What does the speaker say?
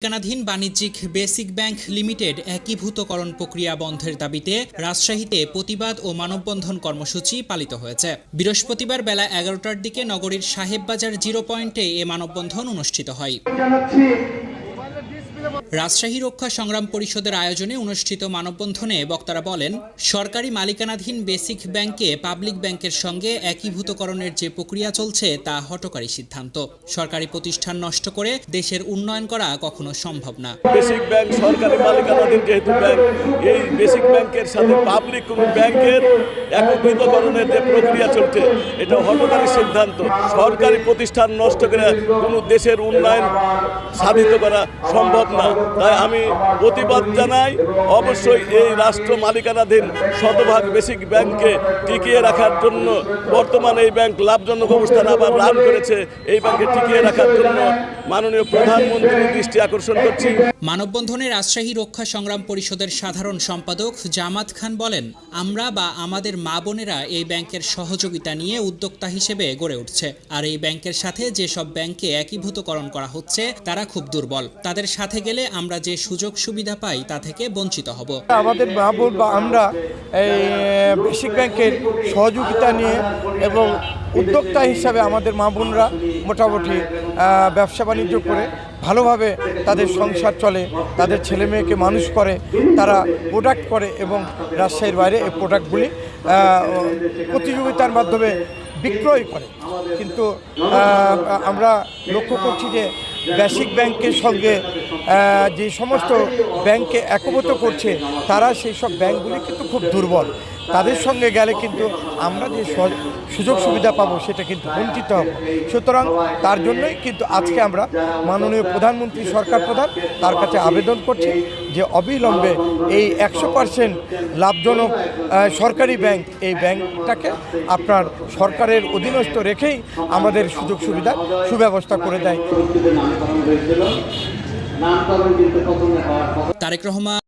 মালিকানাধীন বাণিজ্যিক basic bank limited একীভূতকরণ প্রক্রিয়া বন্ধের দাবিতে রাজশাহীতে প্রতিবাদ ও মানববন্ধন কর্মসূচি পালিত হয়েছে। বৃহস্পতিবার বেলা ১১টার দিকে নগরীর সাহেববাজার 0 পয়েন্টে এ মানববন্ধন অনুষ্ঠিত হয়। রাজশাহী রক্ষা সংগ্রাম পরিষদের আয়োজনে অনুষ্ঠিত মানববন্ধনে বক্তারা বলেন, সরকারি মালিকানাধীন বেসিক ব্যাংকে পাবলিক ব্যাংকের সঙ্গে একীভূতকরণের যে প্রক্রিয়া চলছে তা হঠকারী সিদ্ধান্ত। সরকারি প্রতিষ্ঠান নষ্ট করে দেশের উন্নয়ন করা কখনো সম্ভব না। বেসিক ব্যাংক সরকারি মালিকানাধীন যেহেতু ব্যাংক, এই বেসিক ব্যাংকের সাথে পাবলিক কোনো ব্যাংকের একীভূতকরণের যে প্রক্রিয়া চলছে এটা হঠকারী সিদ্ধান্ত। সরকারি প্রতিষ্ঠান নষ্ট করে কোনো দেশের উন্নয়ন সাধিত করা সম্ভব না। তাই আমি প্রতিবাদ জানাই। অবশ্যই এই রাষ্ট্র মালিকানাধীন শতভাগ বেসিক ব্যাংককে টিকিয়ে রাখার জন্য বর্তমানে এই ব্যাংক লাভজনক অবস্থান আবার রান করেছে, এই ব্যাংকে টিকিয়ে রাখার জন্য মাননীয় প্রধানমন্ত্রীর দৃষ্টি আকর্ষণ করছি। মানববন্ধনে রাজশাহী রক্ষা সংগ্রাম পরিষদের সাধারণ সম্পাদক জামাত খান বলেন, আমরা বা আমাদের মা বোনেরা এই ব্যাংকের সহযোগিতা নিয়ে উদ্যোক্তা হিসেবে গড়ে উঠছে। আর এই ব্যাংকের সাথে যেসব ব্যাংকে একীভূতকরণ করা হচ্ছে তারা খুব দুর্বল। তাদের সাথে গেলে আমরা যে সুযোগ সুবিধা পাই তা থেকে বঞ্চিত হব। আমাদের মা বোন বা আমরা এই বেসিক ব্যাংকের সহযোগিতা নিয়ে এবং উদ্যোক্তা হিসাবে আমাদের মা বোনরা মোটামুটি ব্যবসা বাণিজ্য করে ভালোভাবে তাদের সংসার চলে, তাদের ছেলে মেয়েকে মানুষ করে, তারা প্রোডাক্ট করে এবং রাজশাহীর বাইরে এই প্রোডাক্টগুলি প্রতিযোগিতার মাধ্যমে বিক্রয় করে। কিন্তু আমরা লক্ষ্য করছি যে বেসিক ব্যাংকের সঙ্গে যে সমস্ত ব্যাংকে একীভূত করছে তারা সেই সব ব্যাংকগুলি কিন্তু খুব দুর্বল। তাদের সঙ্গে গেলে কিন্তু আমরা যে সুযোগ সুবিধা পাবো সেটা কিন্তু বঞ্চিত হব। সুতরাং তার জন্যই কিন্তু আজকে আমরা মাননীয় প্রধানমন্ত্রী সরকার প্রধান তার কাছে আবেদন করছি যে অবিলম্বে এই 100% লাভজনক সরকারি ব্যাংক, এই ব্যাংকটাকে আপনার সরকারের অধীনস্থ রেখেই আমাদের সুযোগ সুবিধা সুব্যবস্থা করে দেয়। তারেক রহমান।